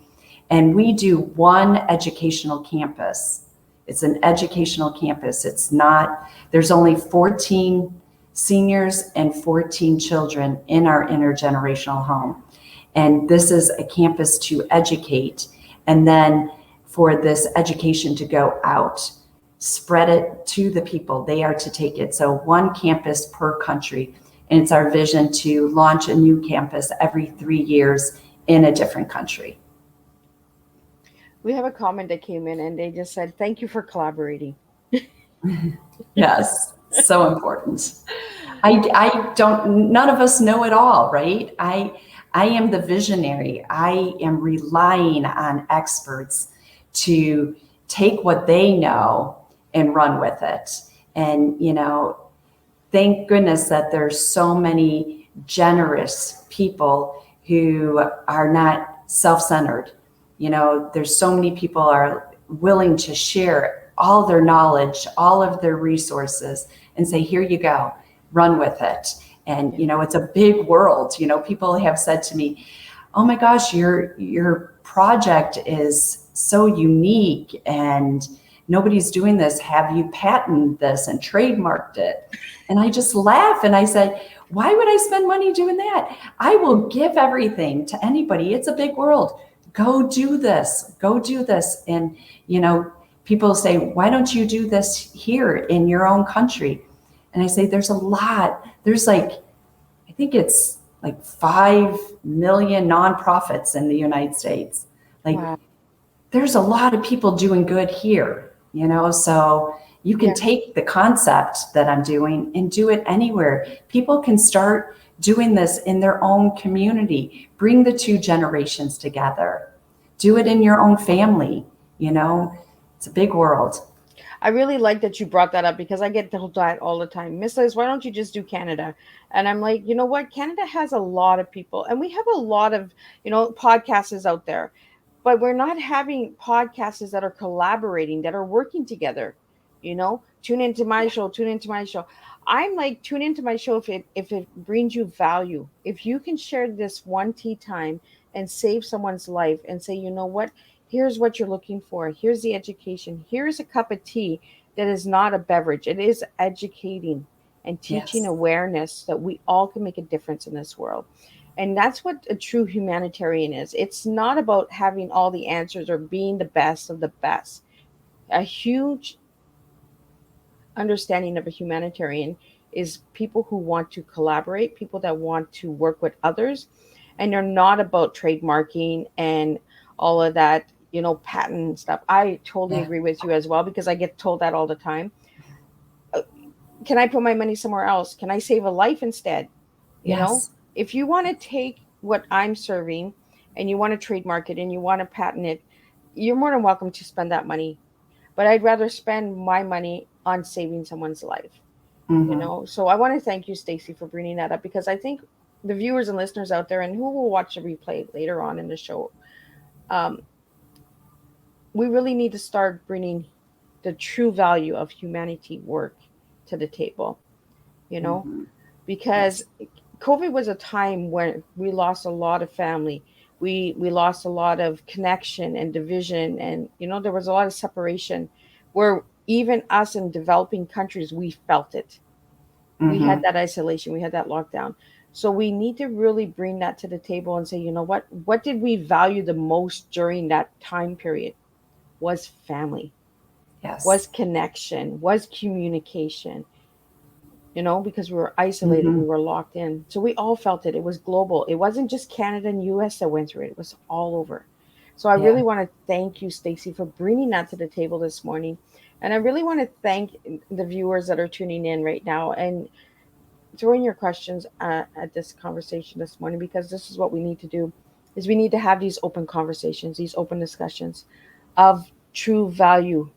[SPEAKER 3] and we do one educational campus. It's an educational campus. It's not, there's only 14 seniors and 14 children in our intergenerational home. And this is a campus to educate, and then for this education to go out spread it to the people. They are to take it. So one campus per country. And it's our vision to launch a new campus every 3 years in a different country.
[SPEAKER 2] We have a comment that came in and they just said, thank you for collaborating.
[SPEAKER 3] Yes, so important. I don't, none of us know it all, right? I am the visionary. I am relying on experts to take what they know and run with it. And, thank goodness that there's so many generous people who are not self-centered. There's so many people are willing to share all their knowledge, all of their resources, and say, here you go, run with it. And, it's a big world. People have said to me, oh my gosh, your project is so unique and nobody's doing this. Have you patented this and trademarked it? And I just laugh and I said, why would I spend money doing that? I will give everything to anybody. It's a big world. Go do this. Go do this. And, people say, why don't you do this here in your own country? And I say, there's a lot. There's I think it's 5 million nonprofits in the United States.
[SPEAKER 2] Wow.
[SPEAKER 3] There's a lot of people doing good here, so you can take the concept that I'm doing and do it anywhere. People can start doing this in their own community. Bring the two generations together. Do it in your own family. It's a big world.
[SPEAKER 2] I really like that you brought that up because I get told that all the time. Miss Liz, why don't you just do Canada? And I'm like, you know what? Canada has a lot of people and we have a lot of, podcasters out there, but we're not having podcasters that are collaborating, that are working together. Tune into my show, tune into my show. I'm like, tune into my show if it brings you value. If you can share this one tea time and save someone's life and say, you know what? Here's what you're looking for. Here's the education. Here's a cup of tea that is not a beverage. It is educating and teaching awareness that we all can make a difference in this world. And that's what a true humanitarian is. It's not about having all the answers or being the best of the best. A huge understanding of a humanitarian is people who want to collaborate, people that want to work with others, and they're not about trademarking and all of that, patent stuff. I totally agree with you as well because I get told that all the time. Can I put my money somewhere else? Can I save a life instead? If you want to take what I'm serving and you want to trademark it and you want to patent it, you're more than welcome to spend that money. But I'd rather spend my money on saving someone's life. So I want to thank you, Stacy, for bringing that up because I think the viewers and listeners out there and who will watch the replay later on in the show, we really need to start bringing the true value of humanity work to the table, because COVID was a time when we lost a lot of family. We lost a lot of connection and division. And, there was a lot of separation where even us in developing countries, we felt it. We had that isolation. We had that lockdown. So we need to really bring that to the table and say, what did we value the most during that time period? Was family, was connection, was communication, because we were isolated, we were locked in. So we all felt it. It was global. It wasn't just Canada and US that went through it. It was all over. So I really want to thank you, Stacy, for bringing that to the table this morning. And I really want to thank the viewers that are tuning in right now and throwing your questions at this conversation this morning, because this is what we need to do, is we need to have these open conversations, these open discussions of true value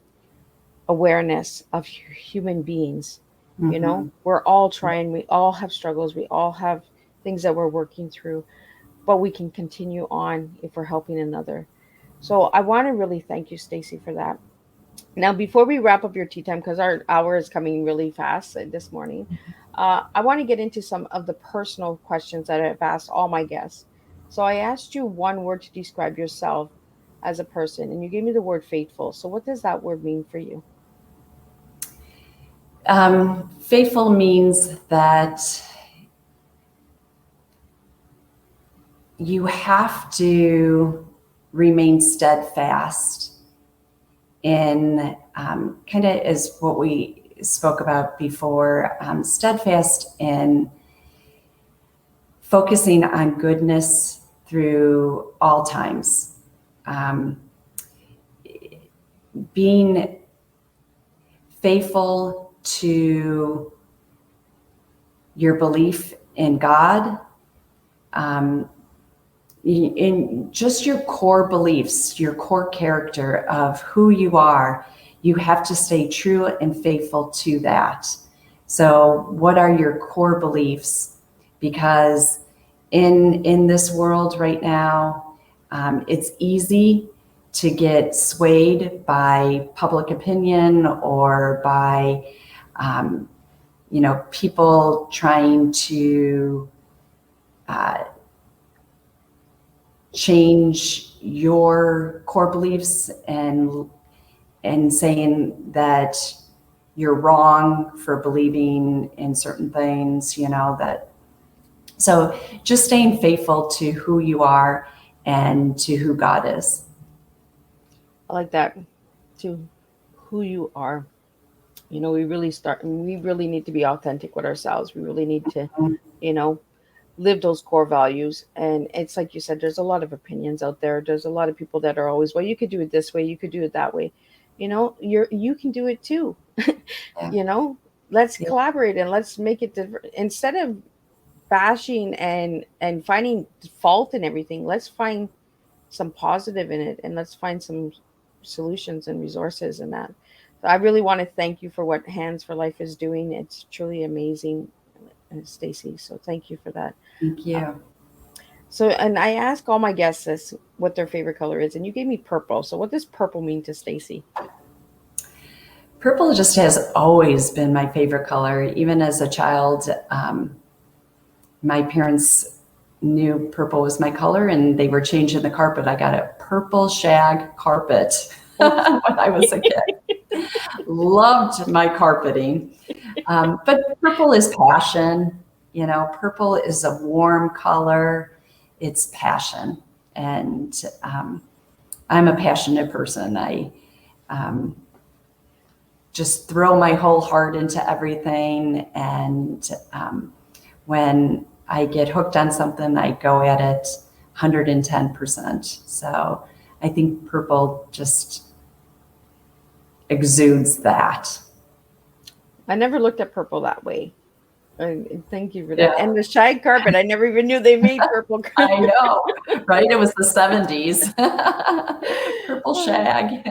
[SPEAKER 2] awareness of human beings. We're all trying, we all have struggles, we all have things that we're working through, but we can continue on if we're helping another. So I want to really thank you, Stacy, for that. Now, before we wrap up your tea time, because our hour is coming really fast this morning, I want to get into some of the personal questions that I've asked all my guests. So I asked you one word to describe yourself as a person, and you gave me the word faithful. So what does that word mean for you?
[SPEAKER 3] Faithful means that you have to remain steadfast in kind of is what we spoke about before, steadfast in focusing on goodness through all times. Being faithful to your belief in God, in just your core beliefs, your core character of who you are, you have to stay true and faithful to that. So what are your core beliefs? Because in this world right now, it's easy to get swayed by public opinion or by, people trying to change your core beliefs and saying that you're wrong for believing in certain things, so just staying faithful to who you are and to who God is.
[SPEAKER 2] I like that, to who you are. We really need to be authentic with ourselves. We really need to, live those core values. And it's like you said, there's a lot of opinions out there. There's a lot of people that are always, well, you could do it this way, you could do it that way. You can do it too.
[SPEAKER 3] Yeah.
[SPEAKER 2] Let's
[SPEAKER 3] Yeah.
[SPEAKER 2] collaborate and let's make it different. Instead of bashing and finding fault in everything, let's find some positive in it, and let's find some solutions and resources in that. So I really want to thank you for what Hands for Life is doing. It's truly amazing, Stacy. So thank you for that.
[SPEAKER 3] Thank you.
[SPEAKER 2] And I ask all my guests this, what their favorite color is, and you gave me purple. So what does purple mean to Stacy?
[SPEAKER 3] Purple just has always been my favorite color. Even as a child, my parents knew purple was my color, and they were changing the carpet. I got a purple shag carpet when I was a kid. Loved my carpeting. But purple is passion. Purple is a warm color. It's passion. And I'm a passionate person. I just throw my whole heart into everything. And when I get hooked on something, I go at it 110%. So I think purple just exudes that.
[SPEAKER 2] I never looked at purple that way. Thank you for that. Yeah. And the shag carpet, I never even knew they made purple carpet.
[SPEAKER 3] I know, right? It was the 70s. Purple shag.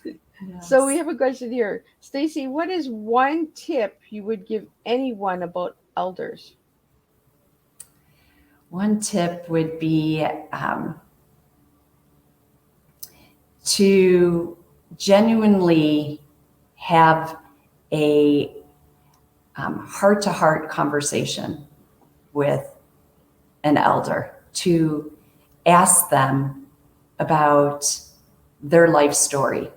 [SPEAKER 2] Yes. So we have a question here. Stacy, what is one tip you would give anyone about elders?
[SPEAKER 3] One tip would be to genuinely have a heart-to-heart conversation with an elder, to ask them about their life story.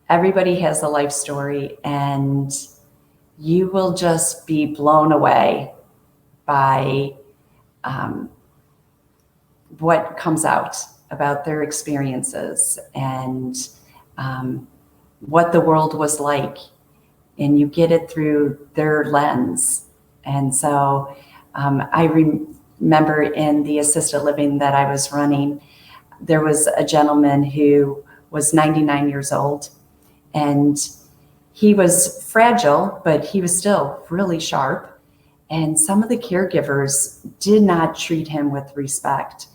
[SPEAKER 3] Everybody has a life story, and you will just be blown away by what comes out about their experiences and what the world was like, and you get it through their lens. And so I remember in the assisted living that I was running, there was a gentleman who was 99 years old, and he was fragile, but he was still really sharp. And some of the caregivers did not treat him with respect.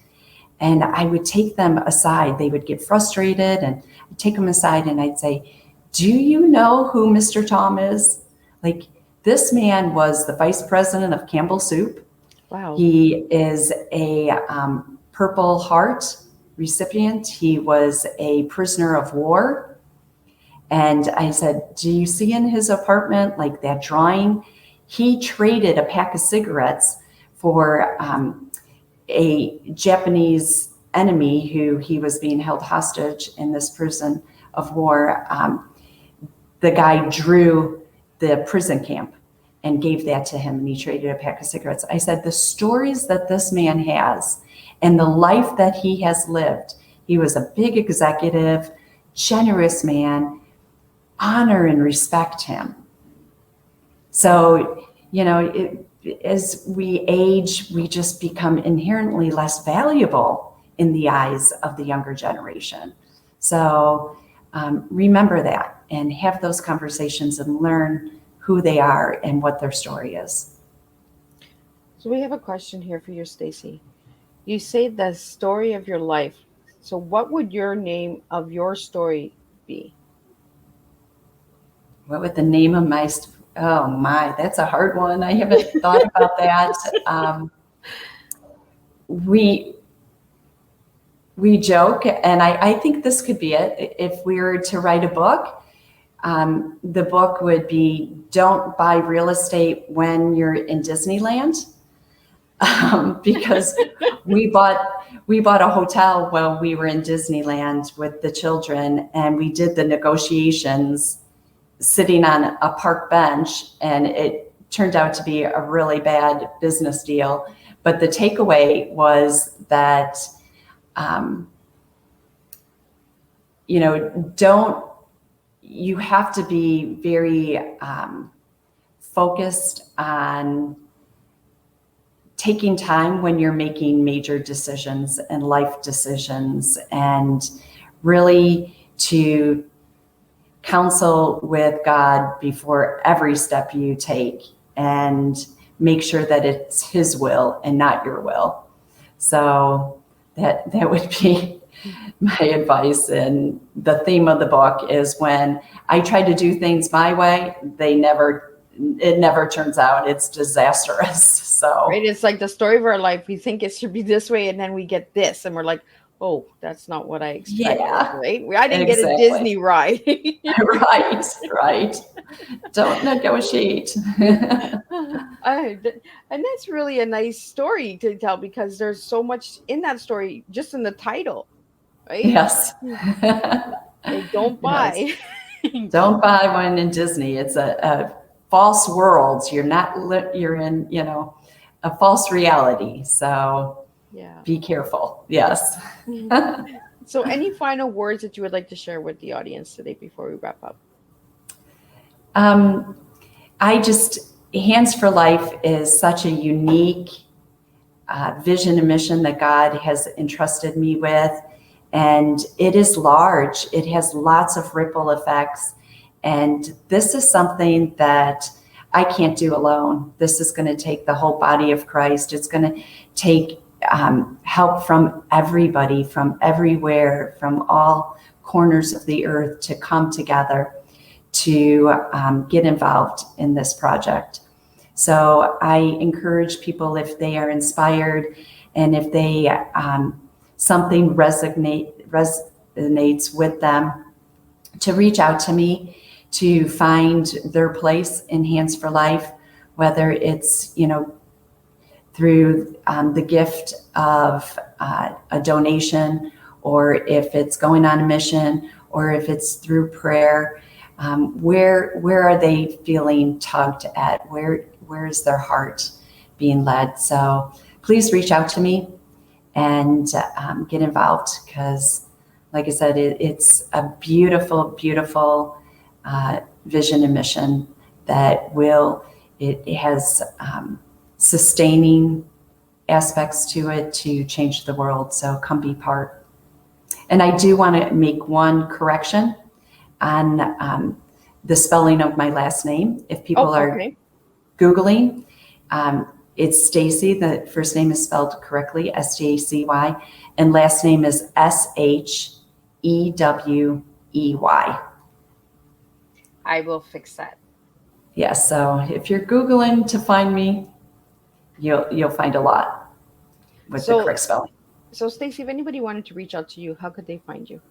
[SPEAKER 3] And I would take them aside. They would get frustrated, and I'd take them aside and I'd say, do you know who Mr. Tom is? Like, this man was the vice president of Campbell Soup.
[SPEAKER 2] Wow.
[SPEAKER 3] He is a Purple Heart recipient. He was a prisoner of war. And I said, do you see in his apartment, like that drawing? He traded a pack of cigarettes for a Japanese enemy who he was being held hostage in this prison of war. The guy drew the prison camp and gave that to him, and he traded a pack of cigarettes. I said, the stories that this man has and the life that he has lived He was a big executive, generous man. Honor and respect him. So, as we age, we just become inherently less valuable in the eyes of the younger generation. So remember that and have those conversations and learn who they are and what their story is.
[SPEAKER 2] So we have a question here for you, Stacy. You say the story of your life. So what would your name of your story be?
[SPEAKER 3] What would the name of my, oh my, that's a hard one. I haven't thought about that. We joke, and I think this could be it. If we were to write a book, the book would be Don't Buy Real Estate When You're in Disneyland. Because we bought a hotel while we were in Disneyland with the children, and we did the negotiations sitting on a park bench, and it turned out to be a really bad business deal. But the takeaway was that, you have to be very focused on taking time when you're making major decisions and life decisions, and really to counsel with God before every step you take and make sure that it's His will and not your will. So that would be my advice. And the theme of the book is when I try to do things my way, it never turns out. It's disastrous. So
[SPEAKER 2] Right, it's like the story of our life. We think it should be this way, and then we get this, and we're like, "Oh, that's not what I expected."
[SPEAKER 3] Yeah,
[SPEAKER 2] right? I didn't get a
[SPEAKER 3] exactly.
[SPEAKER 2] Disney ride.
[SPEAKER 3] Right. Don't negotiate.
[SPEAKER 2] And that's really a nice story to tell, because there's so much in that story, just in the title, right?
[SPEAKER 3] Yes.
[SPEAKER 2] They don't buy.
[SPEAKER 3] Yes. Don't buy one in Disney. It's a false world. You're in, a false reality. So
[SPEAKER 2] Yeah.
[SPEAKER 3] be careful. Yes.
[SPEAKER 2] So any final words that you would like to share with the audience today before we wrap up?
[SPEAKER 3] Hands for Life is such a unique vision and mission that God has entrusted me with. And it is large. It has lots of ripple effects. And this is something that I can't do alone. This is going to take the whole body of Christ. It's going to take help from everybody, from everywhere, from all corners of the earth to come together to get involved in this project. So I encourage people, if they are inspired and if they something resonates with them, to reach out to me to find their place in Hands for Life, whether it's through the gift of a donation, or if it's going on a mission, or if it's through prayer. Where are they feeling tugged at? Where is their heart being led? So please reach out to me and get involved, because like I said, it's a beautiful, beautiful vision and mission that it has sustaining aspects to it to change the world. So come be part. And I do want to make one correction on the spelling of my last name. If people are Googling, it's Stacy. The first name is spelled correctly, Stacy, and last name is Shewey.
[SPEAKER 2] I will fix that.
[SPEAKER 3] Yes. So if you're Googling to find me, you'll find a lot with the correct spelling.
[SPEAKER 2] So Stacy, if anybody wanted to reach out to you, how could they find you?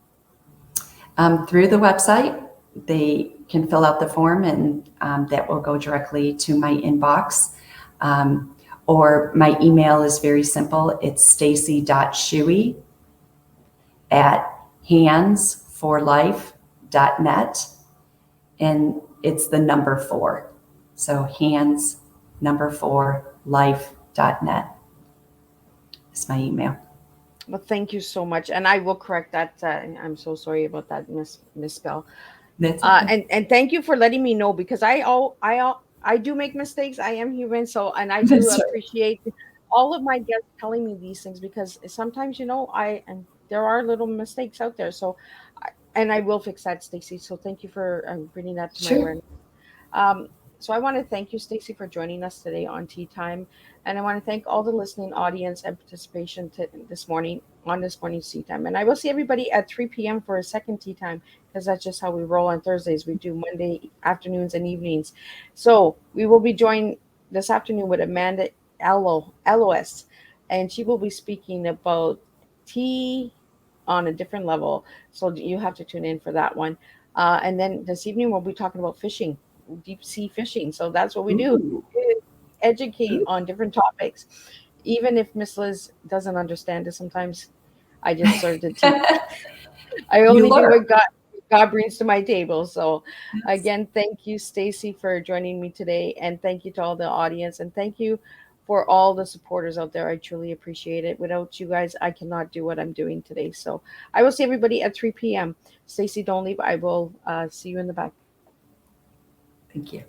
[SPEAKER 3] Through the website. They can fill out the form, and that will go directly to my inbox. Or my email is very simple. It's stacy.shewey@handsforlife.net. And it's the number 4. So hands4life.net is my email.
[SPEAKER 2] Well, thank you so much, and I will correct that. I'm so sorry about that misspell.
[SPEAKER 3] That's okay.
[SPEAKER 2] And thank you for letting me know, because I do make mistakes. I am human, so, and I do
[SPEAKER 3] That's right.
[SPEAKER 2] appreciate all of my guests telling me these things, because sometimes, I and there are little mistakes out there. So, and I will fix that, Stacy. So thank you for bringing that to my
[SPEAKER 3] Sure.
[SPEAKER 2] awareness. Um, so I want to thank you, Stacy, for joining us today on Tea Time, and I want to thank all the listening audience and participation this morning on this morning's Tea Time. And I will see everybody at 3 p.m. for a second Tea Time, because that's just how we roll on Thursdays. We do Monday afternoons and evenings. So we will be joined this afternoon with Amanda LOS, and she will be speaking about tea on a different level. So you have to tune in for that one. And then this evening we'll be talking about fishing, deep sea fishing. So that's what we do.
[SPEAKER 3] Ooh.
[SPEAKER 2] Educate
[SPEAKER 3] Ooh.
[SPEAKER 2] on different topics. Even if Miss Liz doesn't understand it sometimes, I just serve the tea. I
[SPEAKER 3] You
[SPEAKER 2] only do
[SPEAKER 3] learn.
[SPEAKER 2] what God brings to my table. So
[SPEAKER 3] Yes.
[SPEAKER 2] again, thank you, Stacy, for joining me today, and thank you to all the audience, and thank you for all the supporters out there. I truly appreciate it. Without you guys, I cannot do what I'm doing today. So I will see everybody at 3 p.m. Stacy, don't leave. I will see you in the back.
[SPEAKER 3] Thank you.